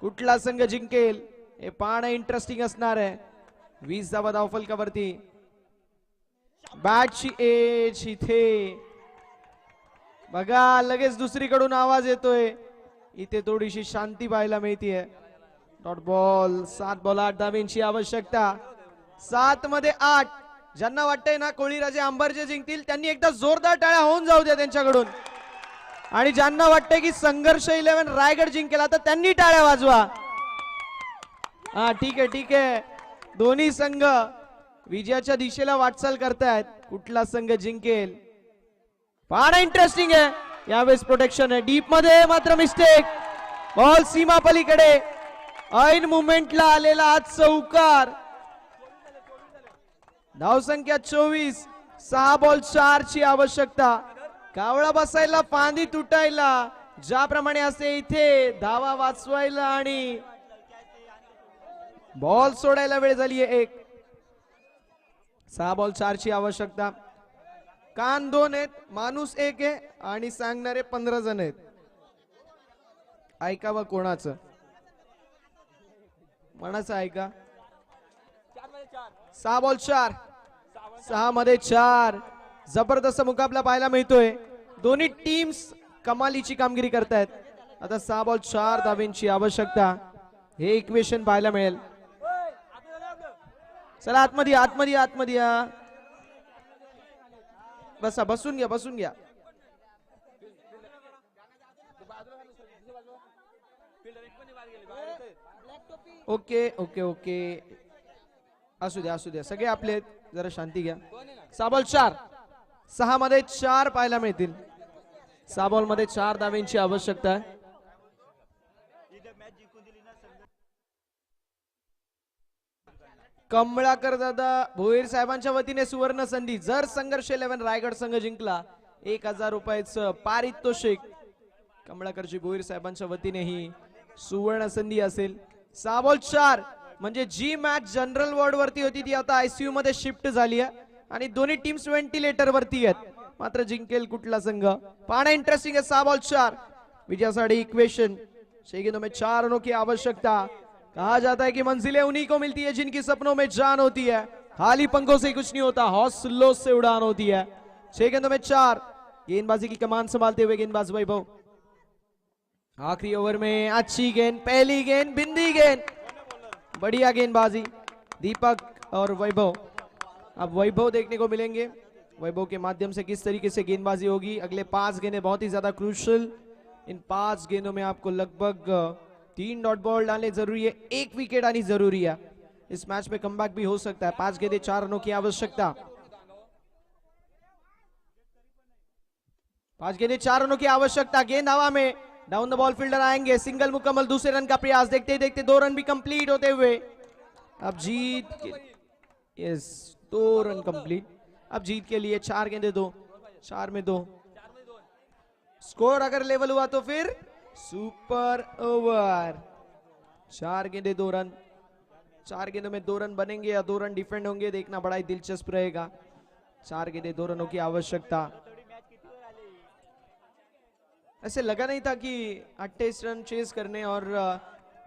कुठला संघ जिंकेल हे पाहणं इंटरेस्टिंग असणार आहे. 20 धावा धावफलकावरती. बॅटची एज इथे बघा, लगेच दुसरीकडून आवाज येतोय. इथे थोडीशी शांती पाहायला मिळतीये. Dot ball. 7 बॉल 8 धाव्यांची आवश्यकता. 7 मध्ये 8. ज्यांना वाटतंय ना कोळीराजे अंबरजे जिंकतील त्यांनी एकदा जोरदार टाळ्या होऊन जाऊ द्या त्यांच्याकडून, आणि ज्यांना वाटतंय की संघर्ष 11 रायगड जिंकेल आता त्यांनी टाळ्या वाजवा. हा ठीक आहे, ठीक आहे. दोन्ही संघ विजयाच्या दिशेला वाटचाल करतायत. कुठला संघ जिंकेल पाहणं इंटरेस्टिंग आहे. यावेळेस प्रोटेक्शन आहे डीप मध्ये, मात्र मिस्टेक. बॉल सीमा पलीकडे, ऐन मुवमेंटला आलेला आज चौकार. धावसंख्या 24. 6 बॉल 4 ची आवश्यकता. कावळा बसायला, फांदी तुटायला, ज्याप्रमाणे असे इथे धावा वाचवायला आणि बॉल सोडायला वेळ झाली आहे 1. 6 बॉल 4 ची आवश्यकता. कान 2 आहेत, माणूस 1 आहे आणि सांगणारे 15 जण आहेत. ऐकावं कोणाचं, मनाचं ऐका. 6 बॉल 4. 6 मध्ये 4. जबरदस्त मुकाबला पाहायला मिळतोय. दोन्ही टीम्स कमालीची कामगिरी करतायत. आता 6 बॉल 4 धाव्यांची आवश्यकता. हे इक्वेशन पाहायला मिळेल. चला आतमध्ये, आतमध्ये, आतमध्ये या. बसा, बसून घ्या, बसून घ्या. ओके ओके ओके, असू द्या, असू द्या, सगळे आपले आहेत. जरा शांती घ्या. 6 बॉल 4. 6 मध्ये 4 पाहायला मिळतील. 6 बॉल मध्ये 4 धाव्यांची आवश्यकता आहे. कमळाकर दादा भोईर साहेबांच्या वतीने सुवर्ण संधी. जर संघर्ष 11 रायगड संघ जिंकला 1000 रुपयाचं पारितोषिक कमळाकरजी भोईर साहेबांच्या वतीने ही सुवर्ण संधी असेल. 6 बॉल 4 म्हणजे जी मॅच जनरल वॉर्ड वरती होती ती आता आयसीयू मध्ये शिफ्ट झाली आहे आणि दोन्ही टीम्स व्हेंटिलेटर वरती आहेत. मात्र जिंकेल कुठला संघ पाहणं इंटरेस्टिंग आहे. 6 बॉल 4 विजयासाठी इक्वेशन. 6 गेंदों में 4 रनों की आवश्यकता. कहा जाता है कि मंजिलें उन्हीं को मिलती है जिनकी सपनों में जान होती है. खाली पंखों से कुछ नहीं होता, हौसलों से उड़ान होती है. 6 गेंदों में 4. गेंदबाजी की कमान संभालते हुए गेंदबाज वैभव. आखिरी ओवर में अच्छी गेंद, पहली गेंद, बिंदी गेंद, बढ़िया गेंदबाजी दीपक और वैभव. अब वैभव देखने को मिलेंगे. वैभव के माध्यम से किस तरीके से गेंदबाजी होगी. अगले 5 गेंदें बहुत ही ज्यादा क्रूशल. इन 5 गेंदों में आपको लगभग 3 डॉट बॉल डालने जरूरी है. 1 विकेट आनी जरूरी है. इस मैच में कमबैक भी हो सकता है. 5 गेंदें 4 रनों की आवश्यकता. 5 गेंदें 4 रनों की आवश्यकता. गेंद हवा में, डाउन द बॉल फील्डर आएंगे. सिंगल मुकम्मल, दूसरे रन का प्रयास. देखते देखते 2 रन भी कंप्लीट होते हुए अब जीत के, यस 2 रन कंप्लीट. अब जीत के लिए 4 गेंदें 2, 4 में 2. स्कोर अगर लेवल हुआ तो फिर सुपर ओवर। 4 गेंदे 2 रन, 4 गेंदों में 2 रन बनेंगे या 2 रन डिफेंड होंगे, देखना बड़ा ही दिलचस्प रहेगा। 4 गेंदे 2 रनों की आवश्यकता। ऐसे लगा नहीं था कि 28 रन चेस करने और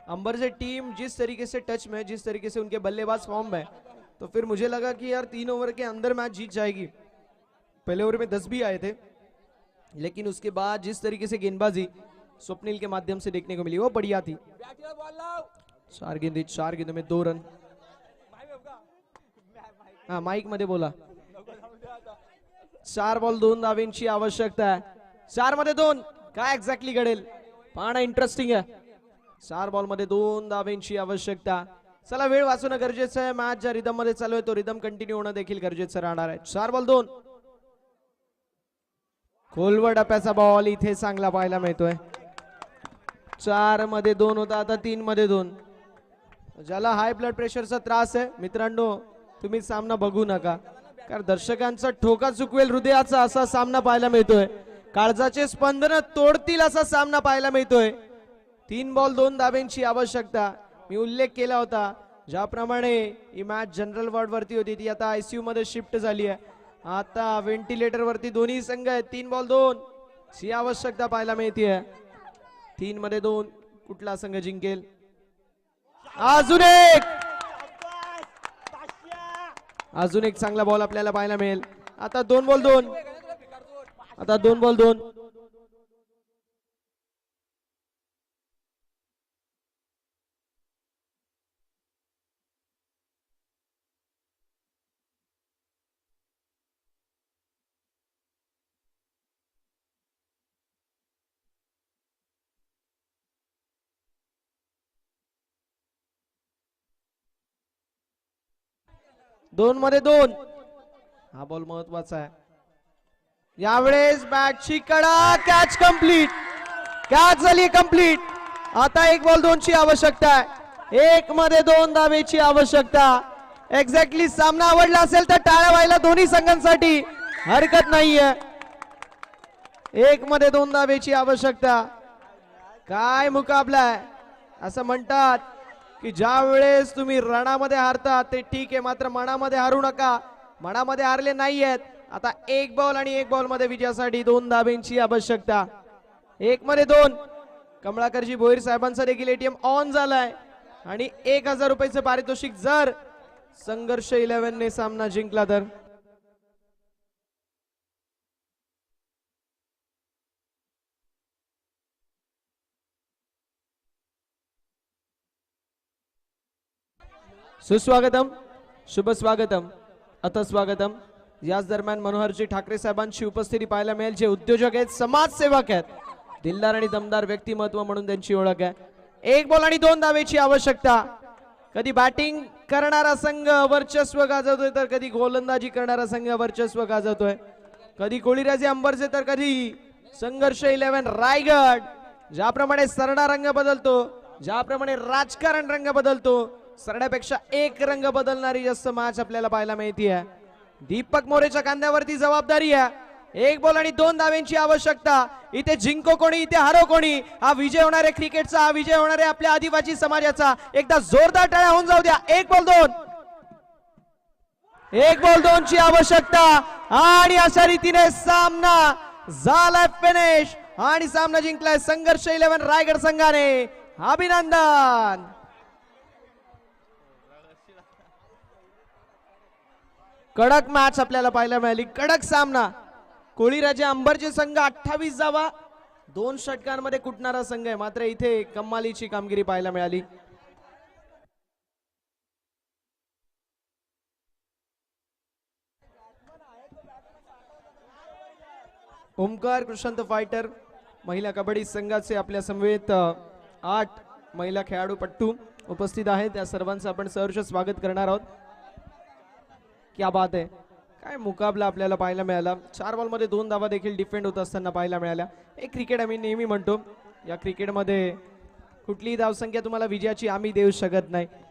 अंबर से टीम जिस तरीके से टच में, जिस तरीके से उनके बल्लेबाज फॉर्म में, तो फिर मुझे लगा कि यार 3 ओवर के अंदर मैच जीत जाएगी। पहले ओवर में 10 भी आए थे, लेकिन उसके बाद जिस तरीके से गेंदबाजी स्वप्निल के माध्यम से देखने को मिली वो बढ़िया थी। 4 गेंदों में 2 रन। हाँ, माइक मध्ये बोला। 4 बॉल 2 धावेंची आवश्यकता आहे। 4 मध्ये 2 काय एक्झॅक्टली घडेल पाहणं इंटरेस्टिंग आहे। 4 बॉल मध्ये 2 धावेंची आवश्यकता। चला, वेळ वाचवणं गरजेचं आहे। मॅच ज्या रिदम मध्ये चालू आहे तो रिदम कंटिन्यू होणं देखील गरजेचं राहणार आहे। 4 बॉल 2, खोलवर टप्प्याचा बॉल इथे चांगला पाहायला मिळतोय। 4 मध्ये 2 होता, आता 3 मध्ये 2। ज्याला हाय ब्लड प्रेशरचा त्रास आहे मित्रांनो, तुम्ही सामना बघू नका, कारण दर्शकांचा ठोका चुकवेल हृदयाचा असा सामना पाहायला मिळतोय। काळजाचे स्पंदन तोडतील असा सामना पाहायला मिळतोय। 3 बॉल 2 धावेंची आवश्यकता। मी उल्लेख केला होता ज्याप्रमाणे ही मॅच जनरल वॉर्ड वरती होती ती आता आयसीयू मध्ये शिफ्ट झाली आहे। आता व्हेंटिलेटर वरती दोन्ही संघ आहेत। 3 बॉल 2 ची आवश्यकता पाहायला मिळते। 3 मध्ये 2 कुठला संघ जिंकेल? अजून एक चांगला बॉल आपल्याला पाहायला मिळेल। आता 2 बॉल 2, आता 2 बॉल 2। दोन मध्ये 2, हा बॉल महत्वाचा आहे। यावेळेस बॅटची कडा, कॅच कंप्लीट, कॅच झाली कंप्लीट। आता 1 बॉल 2 ची आवश्यकता आहे। 1 मध्ये 2 धावेची आवश्यकता। एक्झॅक्टली सामना आवडला असेल तर टाळ्या व्हायला दोन्ही संघांसाठी हरकत नाहीये। 1 मध्ये 2 धावेची आवश्यकता। काय मुकाबला आहे। असं म्हणतात की ज्या वेळेस तुम्ही रणामध्ये हारता ते ठीक आहे, मात्र मनामध्ये हारू नका। मनामध्ये हारले नाहीयेत। आता 1 बॉल आणि 1 बॉल मध्ये विजयासाठी 2 धावेंची आवश्यकता। 1 मध्ये 2। कमळाकरजी भोईर साहेबांचा देखील एटीएम ऑन झालाय आणि 1000 रुपयाचं पारितोषिक जर संघर्ष 11 ने सामना जिंकला तर। सुस्वागतम, शुभ स्वागतम, अथ स्वागतम। याच दरम्यान मनोहरजी ठाकरे साहेबांची उपस्थिती पाहायला मिळेल, जे उद्योजक आहेत, समाजसेवक आहेत, दिलदार आणि दमदार व्यक्तिमत्व म्हणून त्यांची ओळख आहे। 1 बॉल आणि 2 धावेची आवश्यकता। कधी बॅटिंग करणारा संघ वर्चस्व गाजवतोय तर कधी गोलंदाजी करणारा संघ वर्चस्व गाजवतोय। कधी कोळीराजे अंबरचे तर कधी संघर्ष 11 रायगड। ज्याप्रमाणे सरडा रंग बदलतो, ज्याप्रमाणे राजकारण रंग बदलतो, सरड्यापेक्षा एक रंग बदलणारी जास्त मॅच आपल्याला पाहायला मिळते। दीपक मोरेच्या खांद्यावरती जबाबदारी आहे। 1 बॉल आणि 2 धावेंची आवश्यकता। इथे जिंको कोणी, इथे हारो कोणी, हा विजय होणार आहे क्रिकेटचा, हा विजय होणार आहे आपल्या आदिवासी समाजाचा। एकदा जोरदार टाळ्या होऊन जाऊ द्या। 1 बॉल 2, 1 बॉल 2 ची आवश्यकता आणि अशा रीतीने सामना झालाय फिनिश आणि सामना जिंकलाय संघर्ष 11 रायगड संघाने। अभिनंदन। कडक मॅच आपल्याला पाहायला मिळाली, कडक सामना। कोळीराजे अंबरचे संघ 28 धावा 2 षटकांमध्ये कुटणारा संघ आहे, मात्र इथे कमालीची कामगिरी पाहायला मिळाली। ओमकार कृष्णंत फायटर महिला कबड्डी संघाचे आपल्या समवेत 8 महिला खेळाडूपट्टू उपस्थित आहेत। त्या सर्वांचं आपण सहर्ष स्वागत करणार आहोत। क्या बात आहे, काय मुकाबला आपल्याला पाहायला मिळाला। 4 बॉल मध्ये 2 धावा देखील डिफेंड होत असताना पाहायला मिळाल्या। एक क्रिकेट आम्ही नेहमी म्हणतो, या क्रिकेटमध्ये कुठलीही धावसंख्या तुम्हाला विजयाची आम्ही देऊ शकत नाही,